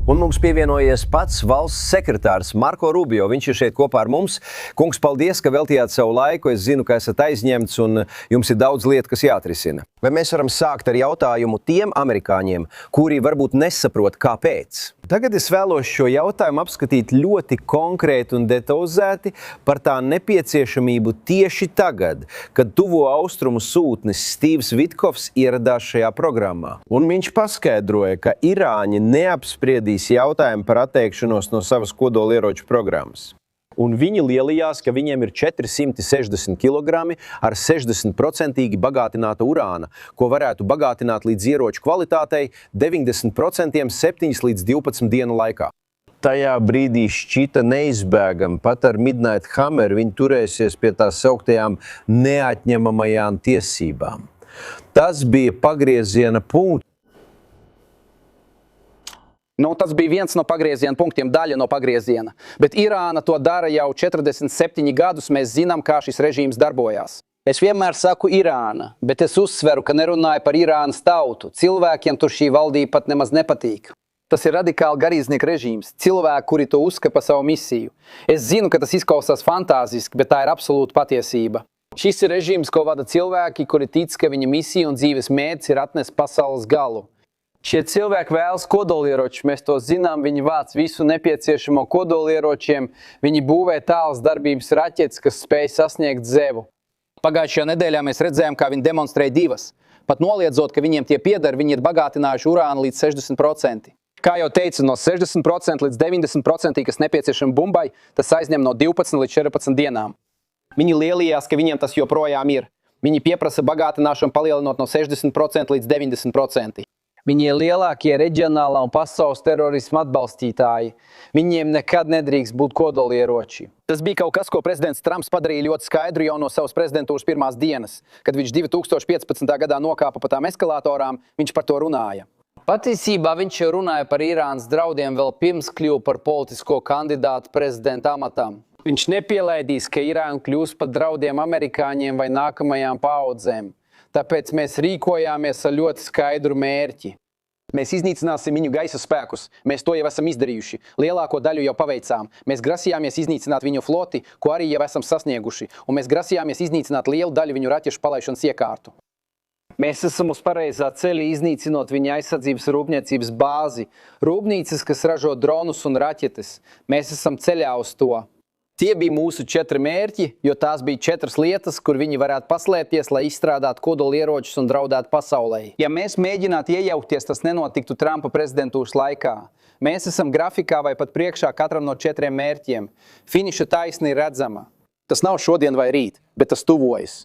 Un mums pievienojies pats valsts sekretārs Marko Rubio. Viņš ir šeit kopā ar mums. Kungs, paldies, ka veltījāt savu laiku. Es zinu, ka esat aizņemts un jums ir daudz lietu, kas jāatrisina. Vai mēs varam sākt ar jautājumu tiem amerikāņiem, kuri varbūt nesaprot, kāpēc? Tagad es vēlos šo jautājumu apskatīt ļoti konkrēti un detalizēti par tā nepieciešamību tieši tagad, kad tuvo austrumu sūtnis Stīvs Vitkovs ieradās šajā programmā. Un viņš paskaidroja, ka Irāņi neapspriedīs jautājumu par atteikšanos no savas kodolieroču programmas. Un viņi lielījās, ka viņiem ir 460 kg ar 60% bagātināta urāna, ko varētu bagātināt līdz ieroču kvalitātei 90% 7 līdz 12 dienu laikā. Tajā brīdī šķita neizbēgami, pat ar Midnight Hammer viņi turēsies pie tās sauktajām neatņemamajām tiesībām. Tas bija pagrieziena punkts. Tas bija viens no pagrieziena punktiem, daļa no pagrieziena. Bet Irāna to dara jau 47 gadus, mēs zinām, kā šis režīms darbojās. Es vienmēr saku Irāna, bet es uzsveru, ka nerunāju par Irānas tautu. Cilvēkiem tur šī valdība pat nemaz nepatīk. Tas ir radikāli garīdznieka režīms, cilvēki, kuri to uzskata par savu misiju. Es zinu, ka tas izklausās fantāziski, bet tā ir absolūta patiesība. Šis ir režīms, ko vada cilvēki, kuri tic, ka viņa misija un dzīves mērķis ir atnest pasaules galu. Šie cilvēki vēlas kodolieročus, mēs to zinām, viņi vāc visu nepieciešamo kodolieročiem, viņi būvē tālas darbības raķetes, kas spēj sasniegt Zevu. Pagājušajā nedēļā mēs redzējām, kā viņi demonstrēja divas. Pat noliedzot, ka viņiem tie pieder, viņi ir bagātinājuši urānu līdz 60%. Kā jau teicu, no 60% līdz 90%, kas nepieciešama bumbai, tas aizņem no 12 līdz 14 dienām. Viņi lielījās, ka viņiem tas joprojām ir. Viņi pieprasa bagātināšanu palielinot no 60% līdz 90%. Viņi ir lielākie reģionālā un pasaules terorisma atbalstītāji. Viņiem nekad nedrīkst būt kodolieroči. Tas bija kaut kas, ko prezidents Trumps padarīja ļoti skaidru jau no savas prezidentūras pirmās dienas. Kad viņš 2015. gadā nokāpa pa tām eskalatorām, viņš par to runāja. Patiesībā viņš jau runāja par Irānas draudiem vēl pirms kļuva par politisko kandidātu prezidenta amatam. Viņš nepielaidīs, ka Irāna kļūs par draudiem amerikāņiem vai nākamajām paaudzēm. Tāpēc mēs rīkojāmies ar ļoti skaidru mērķi. Mēs iznīcināsim viņu gaisa spēkus. Mēs to jau esam izdarījuši. Lielāko daļu jau paveicām. Mēs grasījāmies iznīcināt viņu floti, ko arī jau esam sasnieguši. Un mēs grasījāmies iznīcināt lielu daļu viņu raķešu palaišanas iekārtu. Mēs esam uz pareizā ceļa iznīcinot viņa aizsardzības rūpniecības bāzi. Rūpnīcas, kas ražo dronus un raķetes. Mēs esam ceļā uz to. Tie bija mūsu 4 mērķi, jo tās bija 4 lietas, kur viņi varētu paslēpties, lai izstrādātu kodolieročus un draudētu pasaulē. Ja mēs mēģinātu iejaukties, tas nenotiktu Trumpa prezidentūras laikā. Mēs esam grafikā vai pat priekšā katram no 4 mērķiem. Finiša taisna ir redzama. Tas nav šodien vai rīt, bet tas tuvojas.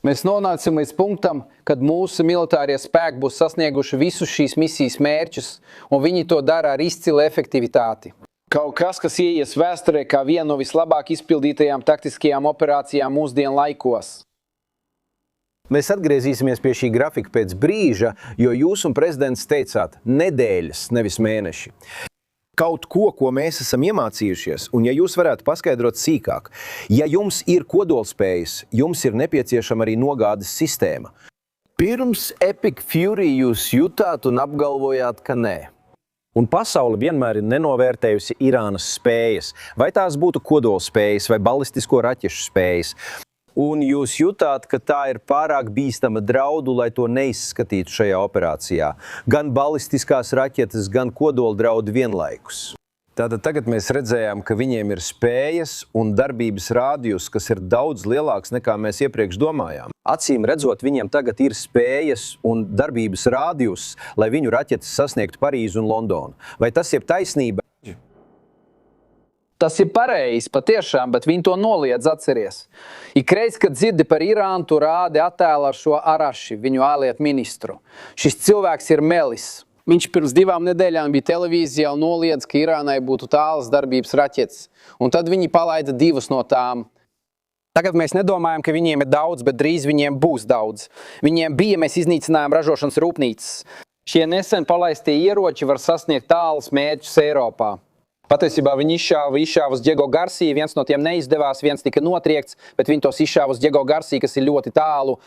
Mēs nonācam līdz punktam, kad mūsu militārie spēki būs sasnieguši visus šīs misijas mērķus, un viņi to dara ar izcilu efektivitāti. Kaut kas, kas ieies vēsturē kā viena no vislabāk izpildītajām taktiskajām operācijām mūsdienu laikos. Mēs atgriezīsimies pie šī grafika pēc brīža, jo jūs un prezidents teicāt nedēļas, nevis mēneši. Kaut ko, ko mēs esam iemācījušies, un ja jūs varētu paskaidrot sīkāk, ja jums ir kodolspējas, jums ir nepieciešama arī nogādes sistēma. Pirms Epic Fury jūs jutāt un apgalvojāt, ka nē. Un pasaule vienmēr ir nenovērtējusi Irānas spējas, vai tās būtu kodolspējas vai balistisko raķešu spējas. Un jūs jutāt, ka tā ir pārāk bīstama draudu, lai to neizskatītu šajā operācijā. Gan balistiskās raķetes, gan kodoldraudi vienlaikus. Tātad tagad mēs redzējām, ka viņiem ir spējas un darbības rādijus, kas ir daudz lielāks nekā mēs iepriekš domājām. Acīm redzot, viņiem tagad ir spējas un darbības rādijus, lai viņu raķetes sasniegtu Parīzi un Londonu. Vai tas ir taisnība? Tas ir pareizi, patiešām, bet viņi to noliedz, atceries. Ikreiz, kad dzirdi par Irānu, tu rādi attēlu ar šo Araši, viņu ārlietu ministru. Šis cilvēks ir melis. Viņš pirms 2 nedēļām bija televīzijā un noliedz, ka Irānai būtu tālas darbības raķetes. Un tad viņi palaida 2 no tām. Tagad mēs nedomājam, ka viņiem ir daudz, bet drīz viņiem būs daudz. Viņiem bija, mēs iznīcinājām ražošanas rūpnīcas. Šie nesen palaistie ieroči var sasniegt tālus mērķus Eiropā. Patiesībā viņi izšāva uz Diego Garcia, viens no tiem neizdevās, viens tika notriekts, bet viņi tos izšāva uz Diego Garcia, kas ir ļoti tālu.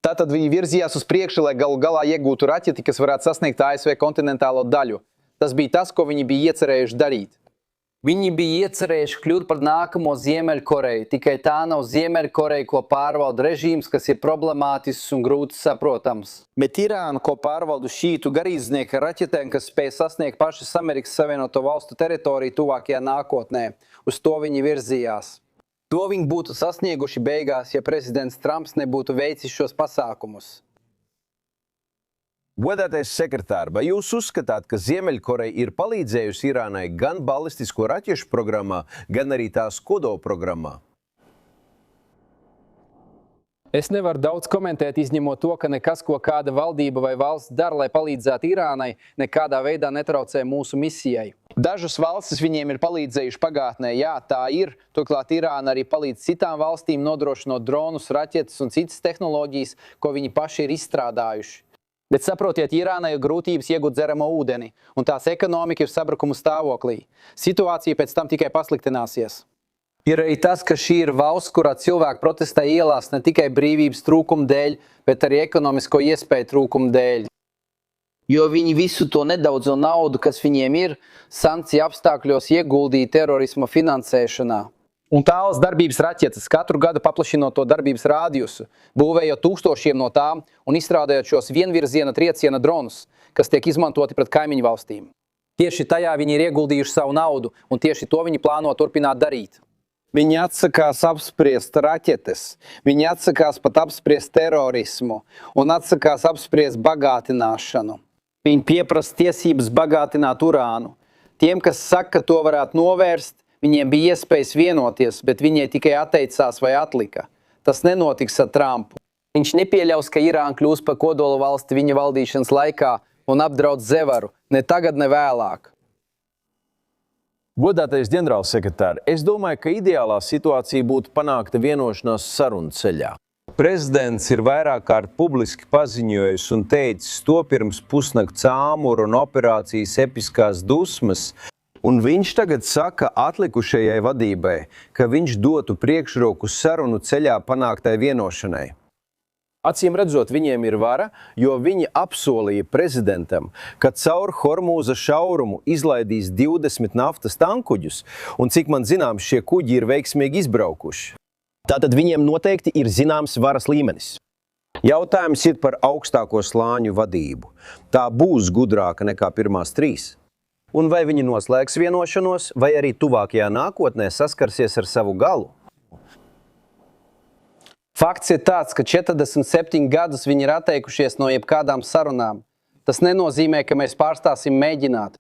Tātad viņi virzījās uz priekšu, lai galu galā iegūtu raķeti, kas varētu sasniegt ASV kontinentālo daļu. Tas bija tas, ko viņi bija iecerējuši darīt. Viņi bija iecerējuši kļūt par nākamo Ziemeļkoreju, tikai tā nav Ziemeļkoreja, ko pārvalda režīms, kas ir problemātisks un grūti saprotams. Bet Irāna, ko pārvalda šītu garīdznieki ar raķetēm, kas spēj sasniegt pašas Amerikas Savienoto Valstu teritoriju tuvākajā nākotnē, uz to viņi virzījās. To viņi būtu sasnieguši beigās, ja prezidents Trumps nebūtu veicis šos pasākumus. Godātais sekretār, vai jūs uzskatāt, ka Ziemeļkoreja ir palīdzējusi Irānai gan balistisko raķešu programmā, gan arī tās kodola programmā? Es nevaru daudz komentēt, izņemot to, ka nekas, ko kāda valdība vai valsts dara, lai palīdzētu Irānai, nekādā veidā netraucē mūsu misijai. Dažas valstis viņiem ir palīdzējuši pagātnē, jā, tā ir. Turklāt Irāna arī palīdz citām valstīm nodrošinot dronus, raķetes un citas tehnoloģijas, ko viņi paši ir izstrādājuši. Bet saprotiet, Irānai ir grūtības iegūt dzeramo ūdeni, un tās ekonomika ir sabrukuma stāvoklī. Situācija pēc tam tikai pasliktināsies. Ir arī tas, ka šī ir valsts, kurā cilvēki protestē ielās ne tikai brīvības trūkuma dēļ, bet arī ekonomisko iespēju trūkuma dēļ. Jo viņi visu to nedaudzo naudu, kas viņiem ir, sankciju apstākļos ieguldīja terorisma finansēšanā. Un tālas darbības raķetes, katru gadu paplašinot to darbības rādījusu, būvējot tūkstošiem no tām un izstrādājot šos vienvirziena trieciena dronus, kas tiek izmantoti pret kaimiņu valstīm. Tieši tajā viņi ir ieguldījuši savu naudu, un tieši to viņi plāno turpināt darīt. Viņi atsakās apspriest raķetes, viņi atsakās pat apspriest terorismu un atsakās apspriest bagātināšanu. Viņi pieprasa tiesības bagātināt urānu. Tiem, kas saka, ka to varētu novērst, viņiem bija iespējas vienoties, bet viņai tikai atteicās vai atlika. Tas nenotiks ar Trumpu. Viņš nepieļaus, ka Irāna kļūs par kodola valsti viņa valdīšanas laikā un apdraud Zevaru, ne tagad, ne vēlāk. Godātais ģenerālsekretār, es domāju, ka ideālā situācija būtu panākta vienošanās sarunu ceļā. Prezidents ir vairāk kārt publiski paziņojis un teicis to pirms pusnakts āmura un operācijas episkās dusmas, un viņš tagad saka atlikušajai vadībai, ka viņš dotu priekšroku sarunu ceļā panāktai vienošanai. Acīm redzot, viņiem ir vara, jo viņi apsolīja prezidentam, ka caur Hormūza šaurumu izlaidīs 20 naftas tankuģus, un cik man zināms, šie kuģi ir veiksmīgi izbraukuši. Tātad viņiem noteikti ir zināms varas līmenis. Jautājums ir par augstāko slāņu vadību. Tā būs gudrāka nekā pirmās 3. Un vai viņi noslēgs vienošanos, vai arī tuvākajā nākotnē saskarsies ar savu galu? Fakts ir tāds, ka 47 gadus viņi ir atteikušies no jebkādām sarunām. Tas nenozīmē, ka mēs pārstāsim mēģināt.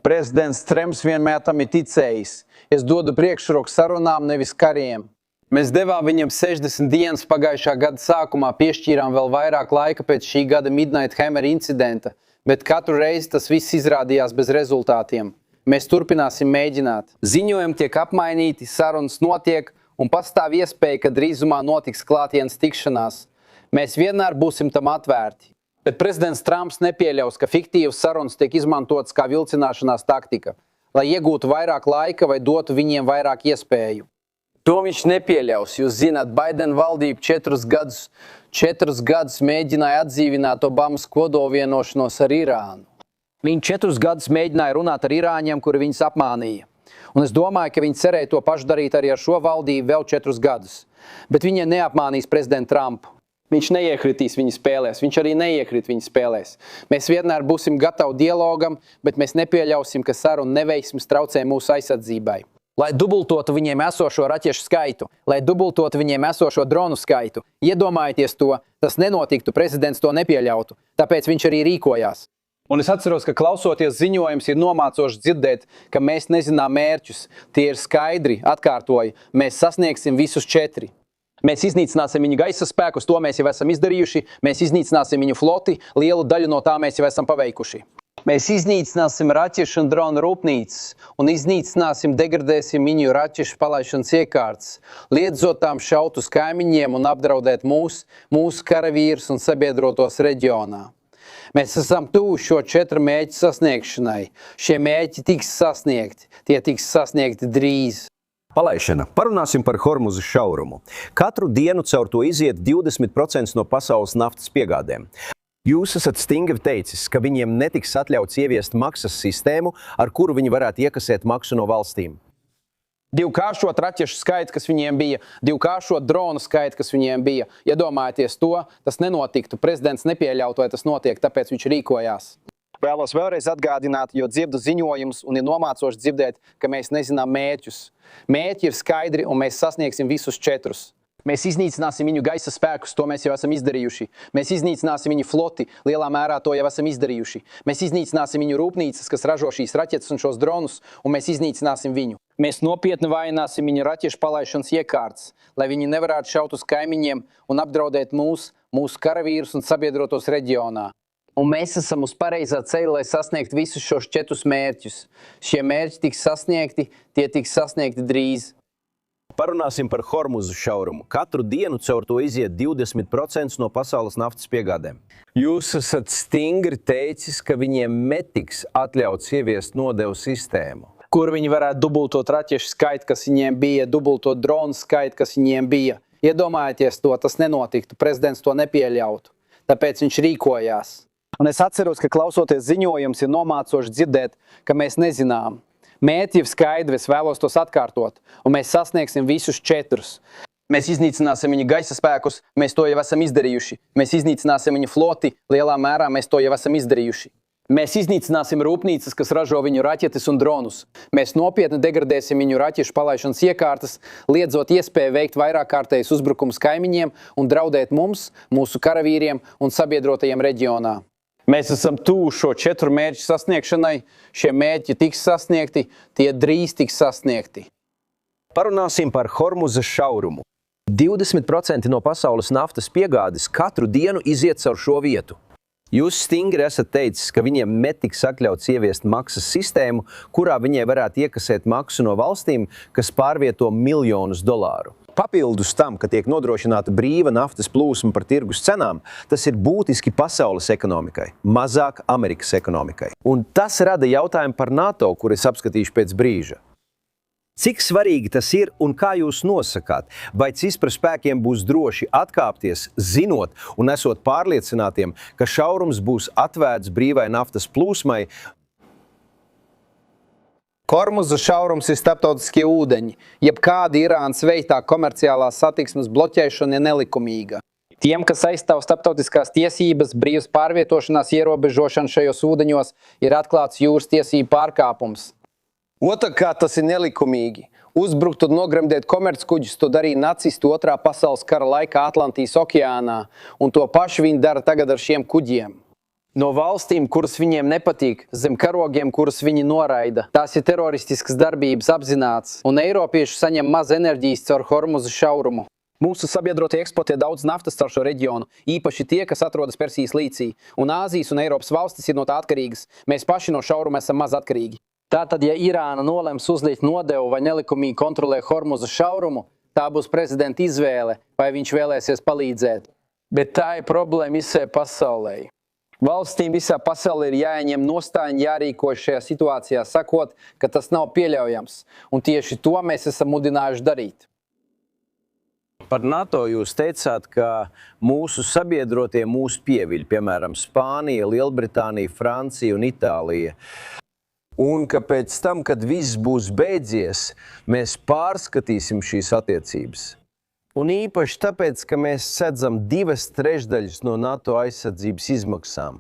Prezidents Trumps vienmēr tam ir ticējis. Es dodu priekšroku sarunām, nevis kariem. Mēs devām viņam 60 dienas pagājušā gada sākumā, piešķīrām vēl vairāk laika pēc šī gada Midnight Hammer incidenta, bet katru reizi tas viss izrādījās bez rezultātiem. Mēs turpināsim mēģināt. Ziņojumi tiek apmainīti, sarunas notiek un pastāv iespēja, ka drīzumā notiks klātienes tikšanās. Mēs vienmēr būsim tam atvērti. Bet prezidents Trumps nepieļaus, ka fiktīvas sarunas tiek izmantotas kā vilcināšanās taktika, lai iegūtu vairāk laika vai dotu viņiem vairāk iespēju. To viņš nepieļaus. Jūs zināt, Baidena valdība 4 gadus mēģināja atdzīvināt Obamas kodolvienošanos ar Irānu. Viņi 4 gadus mēģināja runāt ar irāņiem, kuri viņus apmānīja. Un es domāju, ka viņi cerēja to pašu darīt arī ar šo valdību vēl 4 gadus. Bet viņi neapmānīs prezidentu Trumpu. Viņš neiekritīs viņa spēlēs, viņš arī neiekrit viņa spēlēs. Mēs vienmēr būsim gatavi dialogam, bet mēs nepieļausim, ka saruna neveiksmes traucē mūsu aizsardzībai. Lai dubultotu viņiem esošo raķešu skaitu, lai dubultotu viņiem esošo dronu skaitu. Iedomājieties to, tas nenotiktu, prezidents to nepieļautu, tāpēc viņš arī rīkojās. Un es atceros, ka klausoties ziņojums ir nomācoši dzirdēt, ka mēs nezinām mērķus. Tie ir skaidri, atkārtoju, mēs sasniegsim visus 4. Mēs iznīcināsim viņu gaisa spēkus, to mēs jau esam izdarījuši, mēs iznīcināsim viņu floti, lielu daļu no tā mēs jau esam paveikuši. Mēs iznīcināsim raķešu un dronu rūpnīcas un iznīcināsim, degradēsim viņu raķešu palaišanas iekārtas, liedzot tām šaut uz kaimiņiem un apdraudēt mūsu karavīrus un sabiedrotos reģionā. Mēs esam tuvu šo 4 mērķu sasniegšanai. Šie mērķi tiks sasniegti, tie tiks sasniegti drīz. Palaišana. Parunāsim par Hormūza šaurumu. Katru dienu caur to iziet 20% no pasaules naftas piegādēm. Jūs esat stingri teicis, ka viņiem netiks atļauts ieviest maksas sistēmu, ar kuru viņi varētu iekasēt maksu no valstīm. Divkāršot raķešu skaitu, kas viņiem bija, divkāršot dronu skaitu, kas viņiem bija. Iedomājieties to, tas nenotiktu. Prezidents nepieļautu, vai tas notiek, tāpēc viņš rīkojās. Vēlos vēlreiz atgādināt, jo dzirdu ziņojumus un ir nomācoši dzirdēt, ka mēs nezinām mērķus. Mērķi ir skaidri un mēs sasniegsim visus 4. Mēs iznīcināsim viņu gaisa spēkus, to mēs jau esam izdarījuši. Mēs iznīcināsim viņu floti, lielā mērā to jau esam izdarījuši. Mēs iznīcināsim viņu rūpnīcas, kas ražo šīs raķetes un šos dronus, un mēs iznīcināsim viņu. Mēs nopietni vājināsim viņu raķešu palaišanas iekārtas, lai viņi nevarētu šaut uz kaimiņiem un apdraudēt mūsu karavīrus un sabiedrotos reģionā. Un mēs esam uz pareizā ceļa, lai sasniegtu visus šos 4 mērķus. Šie mērķi tiks sasniegti, tie tiks sasniegti drīz. Parunāsim par Hormuzu šaurumu. Katru dienu caur to iziet 20% no pasaules naftas piegādēm. Jūs esat stingri teicis, ka viņiem netiks atļauts ieviest nodevu sistēmu. Kur viņi varētu dubultot raķešu skaitu, kas viņiem bija, dubultot dronu skaitu, kas viņiem bija. Iedomājieties to, tas nenotiktu, prezidents to nepieļautu. Tāpēc viņš rīkojās. Un es atceros, ka klausoties ziņojums ir nomācoši dzirdēt, ka mēs nezinām. Mērķi ir skaidri, es vēlos tos atkārtot, un mēs sasniegsim visus 4. Mēs iznīcināsim viņu gaisa spēkus, mēs to jau esam izdarījuši. Mēs iznīcināsim viņu floti, lielā mērā mēs to jau esam izdarījuši. Mēs iznīcināsim rūpnīcas, kas ražo viņu raķetes un dronus. Mēs nopietni degradēsim viņu raķešu palaišanas iekārtas, liedzot iespēju veikt vairāk kārtējus uzbrukumus kaimiņiem un draudēt mums, mūsu karavīriem un sabiedrotajiem reģionā. Mēs esam tuvu šo 4 mērķu sasniegšanai. Šie mērķi tiks sasniegti, tie drīz tiks sasniegti. Parunāsim par Hormuza šaurumu. 20% no pasaules naftas piegādes katru dienu iziet caur šo vietu. Jūs stingri esat teicis, ka viņiem netiks atļauts ieviest maksas sistēmu, kurā viņai varētu iekasēt maksu no valstīm, kas pārvieto miljonus dolāru. Papildus tam, ka tiek nodrošināta brīva naftas plūsma par tirgus cenām, tas ir būtiski pasaules ekonomikai, mazāk Amerikas ekonomikai. Un tas rada jautājumu par NATO, kur es apskatīšu pēc brīža. Cik svarīgi tas ir un kā jūs nosakāt, vai Cispra spēkiem būs droši atkāpties, zinot un esot pārliecinātiem, ka šaurums būs atvērts brīvai naftas plūsmai? Hormuza šaurums ir starptautiskie ūdeņi. Jebkāda Irānas veiktā komerciālās satiksmes bloķēšana ir nelikumīga. Tiem, kas aizstāv starptautiskās tiesības, brīvas pārvietošanās ierobežošana šajos ūdeņos ir atklāts jūras tiesību pārkāpums. Otrkārt, tas ir nelikumīgi. Uzbrukt un nogremdēt komerckuģus to darīja nacisti 2. pasaules kara laikā Atlantijas okeānā, un to pašu viņi dara tagad ar šiem kuģiem. No valstīm, kuras viņiem nepatīk, zem karogiem, kuras viņi noraida. Tās ir teroristiskas darbības apzināts, un eiropieši saņem maz enerģijas caur Hormuza šaurumu. Mūsu sabiedrotie eksportē daudz naftas caur šo reģionu, īpaši tie, kas atrodas Persijas līcī, un Āzijas un Eiropas valstis ir no tā atkarīgas. Mēs paši no šauruma esam maz atkarīgi. Tātad, ja Irāna nolems uzlikt nodevu vai nelikumīgi kontrolē Hormuza šaurumu, tā būs prezidenta izvēle, vai viņš vēlēsies palīdzēt. Bet tā ir problēma visai pasaulē. Valstīm visā pasaulē ir jāieņem nostāja, jārīkojas šajā situācijā, sakot, ka tas nav pieļaujams. Un tieši to mēs esam mudinājuši darīt. Par NATO jūs teicāt, ka mūsu sabiedrotie mūs pieviļ, piemēram, Spānija, Lielbritānija, Francija un Itālija. Un ka pēc tam, kad viss būs beidzies, mēs pārskatīsim šīs attiecības. Un īpaši tāpēc, ka mēs sedzam 2/3 no NATO aizsardzības izmaksām.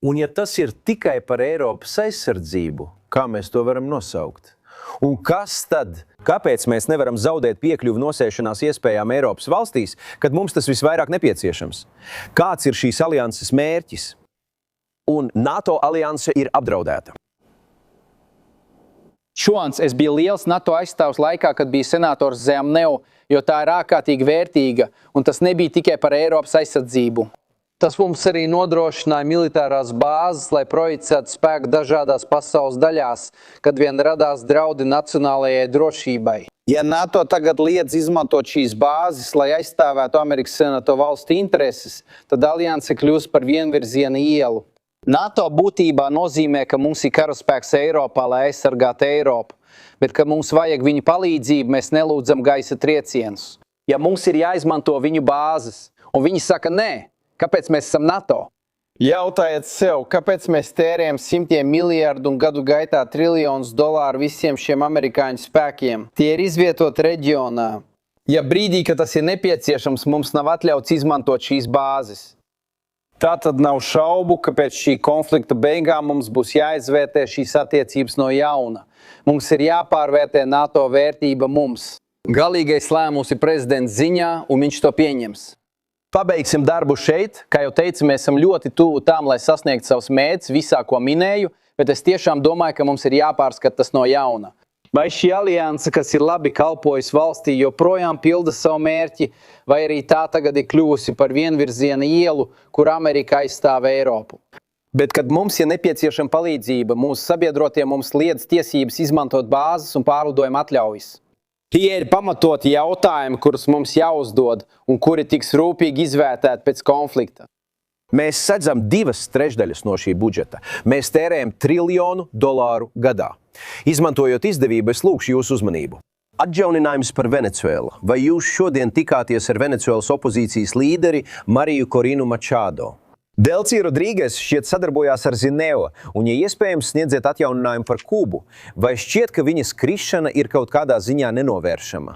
Un ja tas ir tikai par Eiropas aizsardzību, kā mēs to varam nosaukt? Un kas tad? Kāpēc mēs nevaram zaudēt piekļuvi nosēšanās iespējām Eiropas valstīs, kad mums tas visvairāk nepieciešams? Kāds ir šīs alianses mērķis? Un NATO alianse ir apdraudēta. Šons, es biju liels NATO aizstāvs laikā, kad biju senators Zemneu, jo tā ir ārkārtīgi vērtīga, un tas nebija tikai par Eiropas aizsardzību. Tas mums arī nodrošināja militārās bāzes, lai projicētu spēku dažādās pasaules daļās, kad vien radās draudi nacionālajai drošībai. Ja NATO tagad liedz izmantot šīs bāzes, lai aizstāvētu Amerikas Savienoto valstu intereses, tad alianse kļūs par vienvirziena ielu. NATO būtībā nozīmē, ka mums ir karaspēks Eiropā, lai aizsargātu Eiropu, bet, ka mums vajag viņu palīdzību, mēs nelūdzam gaisa triecienus. Ja mums ir jāizmanto viņu bāzes, un viņi saka nē, kāpēc mēs esam NATO? Jautājiet sev, kāpēc mēs tērējam simtiem miljardu un gadu gaitā triljonus dolāru visiem šiem amerikāņu spēkiem? Tie ir izvietoti reģionā. Ja brīdī, kad tas ir nepieciešams, mums nav atļauts izmantot šīs bāzes. Tā tad nav šaubu, ka pēc šī konflikta beigām mums būs jāizvērtē šīs attiecības no jauna. Mums ir jāpārvērtē NATO vērtība mums. Galīgais lēmums ir prezidents ziņā, un viņš to pieņems. Pabeigsim darbu šeit. Kā jau teicu, mēs esam ļoti tuvu tām, lai sasniegtu savus mērķus visā, ko minēju, bet es tiešām domāju, ka mums ir jāpārskata tas no jauna. Vai šī alianse, kas ir labi kalpojusi valstī, joprojām pilda savu mērķi, vai arī tā tagad ir kļuvusi par vienvirziena ielu, kur Amerika aizstāv Eiropu? Bet, kad mums ir nepieciešama palīdzība, mūsu sabiedrotie mums liedz tiesības izmantot bāzes un pārlidojuma atļaujas. Tie ir pamatoti jautājumi, kurus mums jāuzdod un kuri tiks rūpīgi izvērtēti pēc konflikta. Mēs sedzam 2/3 no šī budžeta. Mēs tērējam $1 triljonu gadā. Izmantojot izdevību, es lūkšu jūsu uzmanību. Atjauninājums par Venecuēlu. Vai jūs šodien tikāties ar Venecuēlas opozīcijas līderi Mariju Korinu Mačado? Delcija Rodrīgas šķiet sadarbojās ar Zineo, un, ja iespējams, sniedziet atjauninājumu par Kubu. Vai šķiet, ka viņas krišana ir kaut kādā ziņā nenovēršama?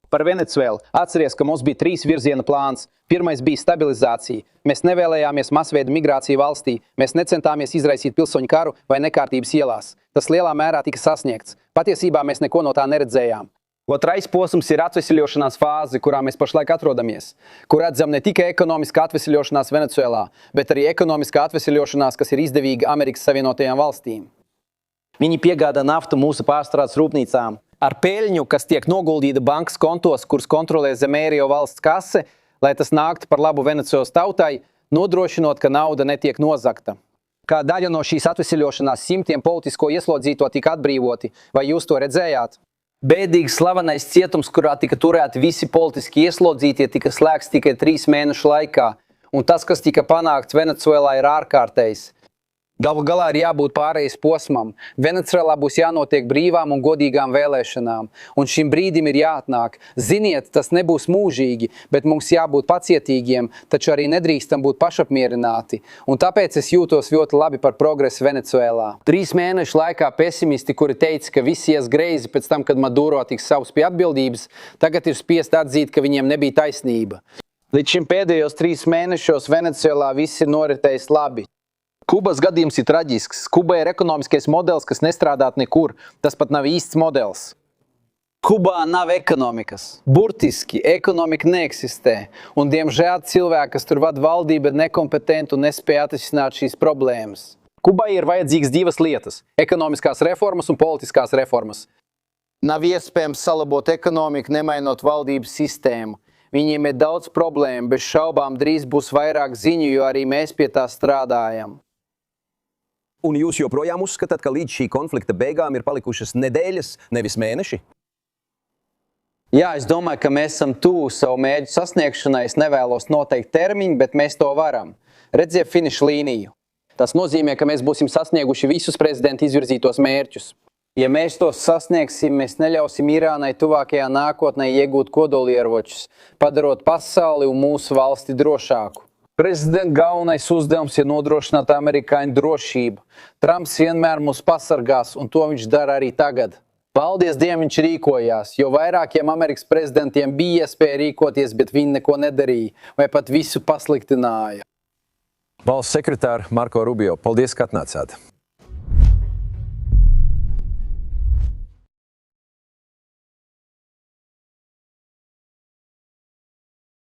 Par Venecuēlu. Atceries, ka mums bija 3 virziena plāns. Pirmais bija stabilizācija. Mēs nevēlējāmies masveida migrāciju valstī. Mēs necentāmies izraisīt pilsoņu karu vai nekārtības ielās. Tas lielā mērā tika sasniegts. Patiesībā mēs neko no tā neredzējām. Otrais posms ir atvesļošanās fāze, kurā mēs pašlaik atrodamies, kur redzam ne tikai ekonomiskā atvesļošanās Venecuēlā, bet arī ekonomiskā atvesļošanās, kas ir izdevīga Amerikas Savienotajām valstīm. Viņi piegādā naftu mūsu pārstrādes rūpnīcām. Ar peļņu, kas tiek noguldīta bankas kontos, kurus kontrolē Zemērio valsts kase, lai tas nāktu par labu Venecuēlas tautai, nodrošinot, ka nauda netiek nozagta. Kā daļa no šīs atvesļošanās simtiem politisko ieslodzīto tika atbrīvoti. Vai jūs to redzējāt? Bēdīgi slavenais cietums, kurā tika turēti visi politiski ieslodzītie, tika slēgts tikai 3 mēnešu laikā. Un tas, kas tika panākts Venecuēlā, ir ārkārtējs. Galu galā ir jābūt pārejas posmam. Venecuēlā būs jānotiek brīvām un godīgām vēlēšanām. Un šim brīdim ir jāatnāk. Ziniet, tas nebūs mūžīgi, bet mums jābūt pacietīgiem, taču arī nedrīkstam būt pašapmierināti. Un tāpēc es jūtos ļoti labi par progresu Venecuēlā. 3 mēnešu laikā pesimisti, kuri teica, ka viss ies greizi pēc tam, kad Maduro tiks sauks pie atbildības, tagad ir spiest atzīt, ka viņiem nebija taisnība. Līdz šim pēdējos 3 mēnešos Venecuēlā viss ir noritējis labi. Kubas gadījums ir traģisks. Kuba ir ekonomiskais modelis, kas nestrādāt nekur. Tas pat nav īsts modelis. Kubā nav ekonomikas. Burtiski ekonomika neeksistē. Un, diemžēl, cilvēki, kas tur vada valdību, ir nekompetenti un nespēja atrisināt šīs problēmas. Kubai ir vajadzīgas 2 lietas – ekonomiskās reformas un politiskās reformas. Nav iespējams salabot ekonomiku, nemainot valdības sistēmu. Viņiem ir daudz problēmu, bez šaubām drīz būs vairāk ziņu, jo arī mēs pie tā strādājam. Un jūs joprojām uzskatāt, ka līdz šī konflikta beigām ir palikušas nedēļas, nevis mēneši? Jā, es domāju, ka mēs esam tuvu savu mērķu sasniegšanai. Es nevēlos noteikt termiņu, bet mēs to varam. Redziet finiša līniju. Tas nozīmē, ka mēs būsim sasnieguši visus prezidenta izvirzītos mērķus. Ja mēs tos sasniegsim, mēs neļausim Irānai tuvākajā nākotnē iegūt kodolieročus, padarot pasauli un mūsu valsti drošāku. Prezidenta galvenais uzdevums ir nodrošināt amerikāņu drošību. Trumps vienmēr mūs pasargās, un to viņš dara arī tagad. Paldies Dievam, viņš rīkojās, jo vairākiem Amerikas prezidentiem bija iespēja rīkoties, bet viņi neko nedarīja, vai pat visu pasliktināja. Valsts sekretāra Marko Rubio, paldies, ka atnācāt.